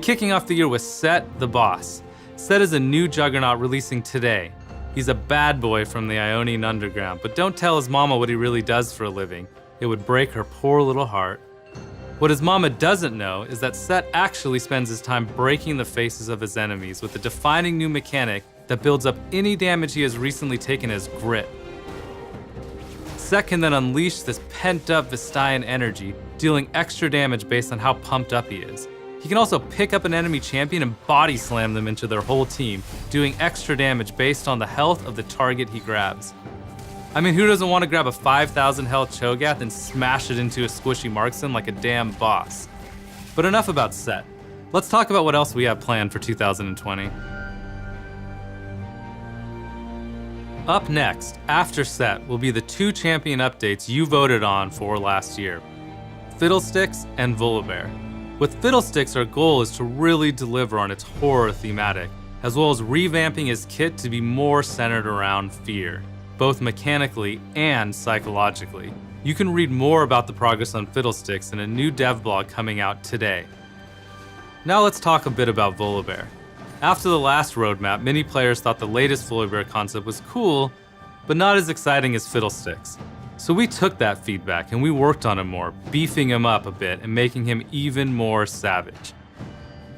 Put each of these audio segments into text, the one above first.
Kicking off the year with Set the Boss. Set is a new juggernaut releasing today. He's a bad boy from the Ionian underground, but don't tell his mama what he really does for a living. It would break her poor little heart. What his mama doesn't know is that Set actually spends his time breaking the faces of his enemies with a defining new mechanic that builds up any damage he has recently taken as grit. Set can then unleash this pent-up Vistayan energy, dealing extra damage based on how pumped up he is. He can also pick up an enemy champion and body slam them into their whole team, doing extra damage based on the health of the target he grabs. I mean, who doesn't want to grab a 5,000 health Cho'Gath and smash it into a squishy marksman like a damn boss? But enough about Set. Let's talk about what else we have planned for 2020. Up next, after Set, will be the 2 champion updates you voted on for last year: Fiddlesticks and Volibear. With Fiddlesticks, our goal is to really deliver on its horror thematic, as well as revamping his kit to be more centered around fear, both mechanically and psychologically. You can read more about the progress on Fiddlesticks in a new dev blog coming out today. Now let's talk a bit about Volibear. After the last roadmap, many players thought the latest Volibear concept was cool, but not as exciting as Fiddlesticks. So we took that feedback and we worked on him more, beefing him up a bit and making him even more savage.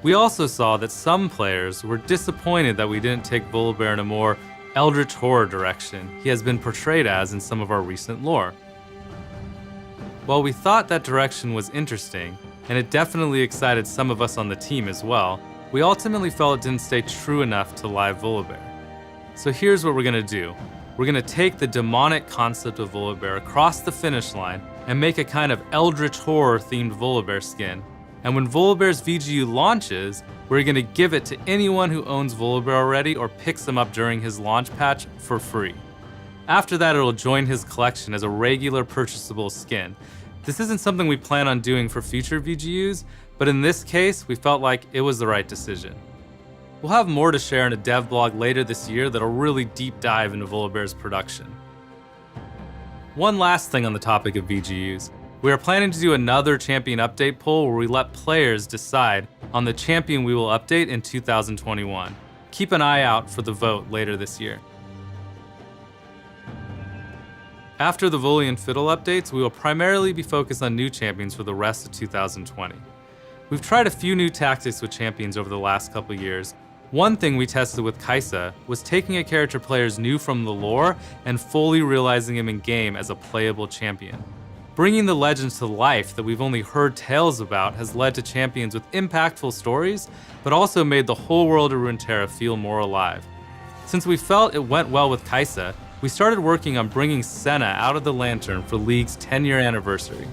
We also saw that some players were disappointed that we didn't take Volibear in a more eldritch horror direction he has been portrayed as in some of our recent lore. While we thought that direction was interesting, and it definitely excited some of us on the team as well, we ultimately felt it didn't stay true enough to live Volibear. So here's what we're gonna do. We're gonna take the demonic concept of Volibear across the finish line and make a kind of eldritch horror themed Volibear skin. And when Volibear's VGU launches, we're gonna give it to anyone who owns Volibear already or picks him up during his launch patch for free. After that, it'll join his collection as a regular purchasable skin. This isn't something we plan on doing for future VGUs, but in this case, we felt like it was the right decision. We'll have more to share in a dev blog later this year that'll really deep dive into Volibear's production. One last thing on the topic of VGUs. We are planning to do another champion update poll where we let players decide on the champion we will update in 2021. Keep an eye out for the vote later this year. After the Voli and Fiddle updates, we will primarily be focused on new champions for the rest of 2020. We've tried a few new tactics with champions over the last couple years. One thing we tested with Kaisa was taking a character players knew from the lore and fully realizing him in game as a playable champion. Bringing the legends to life that we've only heard tales about has led to champions with impactful stories, but also made the whole world of Runeterra feel more alive. Since we felt it went well with Kaisa, we started working on bringing Senna out of the Lantern for League's 10-year anniversary.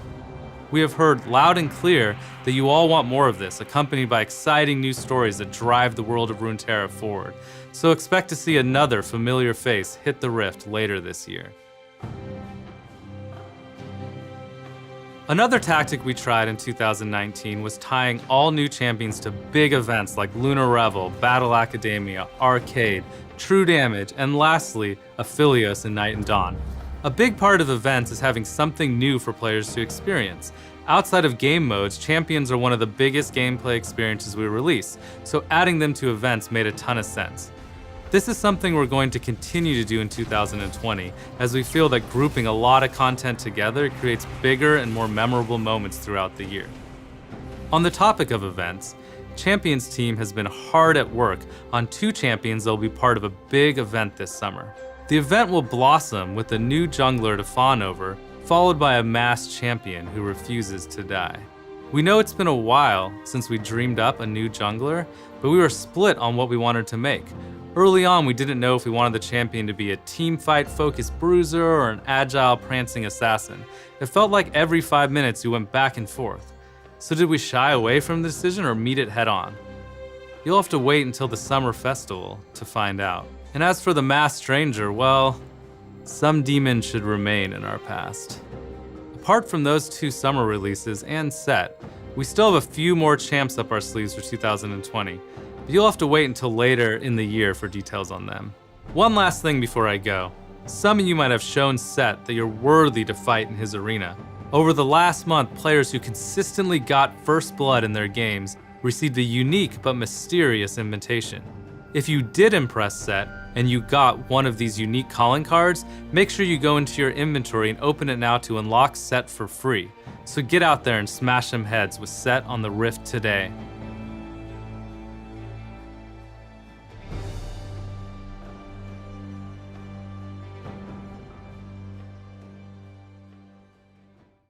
We have heard loud and clear that you all want more of this, accompanied by exciting new stories that drive the world of Runeterra forward. So expect to see another familiar face hit the Rift later this year. Another tactic we tried in 2019 was tying all new champions to big events like Lunar Revel, Battle Academia, Arcade, True Damage, and lastly, Aphelios and Night and Dawn. A big part of events is having something new for players to experience. Outside of game modes, champions are one of the biggest gameplay experiences we release, so adding them to events made a ton of sense. This is something we're going to continue to do in 2020, as we feel that grouping a lot of content together creates bigger and more memorable moments throughout the year. On the topic of events, Champions team has been hard at work on 2 champions that will be part of a big event this summer. The event will blossom with a new jungler to fawn over, followed by a masked champion who refuses to die. We know it's been a while since we dreamed up a new jungler, but we were split on what we wanted to make. Early on, we didn't know if we wanted the champion to be a teamfight-focused bruiser or an agile, prancing assassin. It felt like every 5 minutes we went back and forth. So did we shy away from the decision or meet it head on? You'll have to wait until the summer festival to find out. And as for the masked stranger, well, some demons should remain in our past. Apart from those 2 summer releases and Set, we still have a few more champs up our sleeves for 2020, but you'll have to wait until later in the year for details on them. One last thing before I go. Some of you might have shown Set that you're worthy to fight in his arena. Over the last month, players who consistently got first blood in their games received a unique but mysterious invitation. If you did impress Set and you got one of these unique calling cards, make sure you go into your inventory and open it now to unlock Set for free. So get out there and smash some heads with Set on the Rift today.